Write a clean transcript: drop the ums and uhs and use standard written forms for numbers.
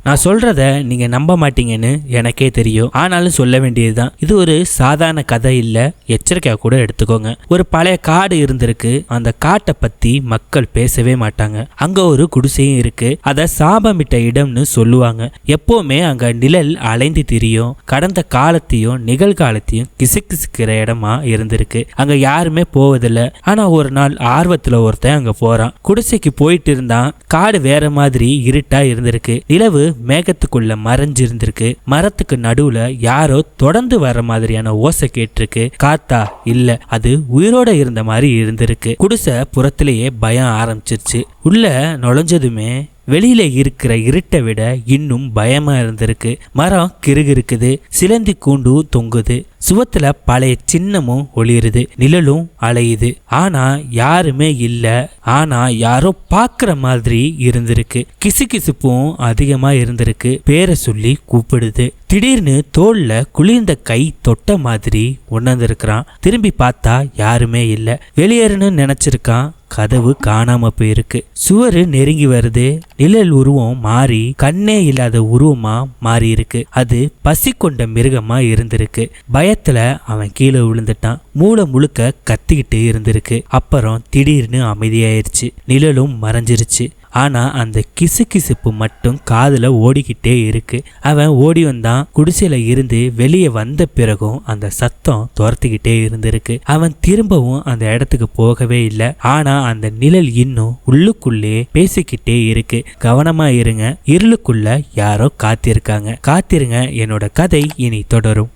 நான் சொல்றத நீங்க நம்ப மாட்டீங்கன்னு எனக்கே தெரியும், ஆனாலும் சொல்ல வேண்டியதுதான். இது ஒரு சாதாரண கதை இல்ல, எச்சரிக்கையா கூட எடுத்துக்கோங்க. ஒரு பழைய காடு இருந்திருக்கு. அந்த காட்டை பத்தி மக்கள் பேசவே மாட்டாங்க. அங்க ஒரு குடிசையும் இருக்கு. அத சாபமிட்ட இடம்னு சொல்லுவாங்க. எப்பவுமே அங்க நிழல் அலைந்து திரியும். கடந்த காலத்தையும் நிகழ்காலத்தையும் கிசுக்கிசுக்கிற இடமா இருந்திருக்கு. அங்க யாருமே போவதில்லை. ஆனா ஒரு நாள் ஆர்வத்துல ஒருத்தன் அங்க போறான். குடிசைக்கு போயிட்டு இருந்தான். காடு வேற மாதிரி இருட்டா இருந்திருக்கு. நிலவு மேகத்துக்குள்ள மறைஞ்சிருந்திருக்கு. மரத்துக்கு நடுவுல யாரோ தொடர்ந்து வர்ற மாதிரியான ஓசை கேட்டிருக்கு. காத்தா இல்ல, அது உயிரோட இருந்த மாதிரி இருந்திருக்கு. குடிசை புறத்திலேயே பயம் ஆரம்பிச்சிருச்சு. உள்ள நுழைஞ்சதுமே வெளியில இருக்கிற இருட்டை விட இன்னும் பயமா இருந்திருக்கு. மரம் கிறுகிறுக்குது, சிலந்தி கூண்டு தொங்குது, சுவத்துல பழைய சின்னமும் ஒளிருது, நிழலும் அலையுது. ஆனா யாருமே இல்ல. ஆனா யாரோ பாக்குற மாதிரி இருந்திருக்கு. கிசுகிசுப்பும் அதிகமா இருந்திருக்கு. பேரை சொல்லி கூப்பிடுது. திடீர்னு தோல்ல குளிர்ந்த கை தொட்ட மாதிரி உணர்ந்திருக்கிறான். திரும்பி பார்த்தா யாருமே இல்ல. வெளியேறணும்னு நினைச்சிருக்கான். கதவு காணாம போயிருக்கு. சுவரு நெருங்கி வருது. நிழல் உருவம் மாறி கண்ணே இல்லாத உருவமா மாறி இருக்கு. அது பசி கொண்ட மிருகமா இருந்திருக்கு. பயத்துல அவன் கீழே விழுந்துட்டான். மூளை முழுக்க கத்திக்கிட்டு இருந்திருக்கு. அப்புறம் திடீர்னு அமைதியாயிருச்சு. நிழலும் மறைஞ்சிருச்சு. ஆனா அந்த கிசுகிசுப்பு மட்டும் காதுல ஓடிக்கிட்டே இருக்கு. அவன் ஓடி வந்தான். குடிசையில இருந்து வெளியே வந்த பிறகும் அந்த சத்தம் துரத்திக்கிட்டே இருந்திருக்கு. அவன் திரும்பவும் அந்த இடத்துக்கு போகவே இல்லை. ஆனா அந்த நிழல் இன்னும் உள்ளுக்குள்ளே பேசிக்கிட்டே இருக்கு. கவனமா இருங்க, இருளுக்குள்ள யாரோ காத்திருக்காங்க. காத்திருங்க, என்னோட கதை இனி தொடரும்.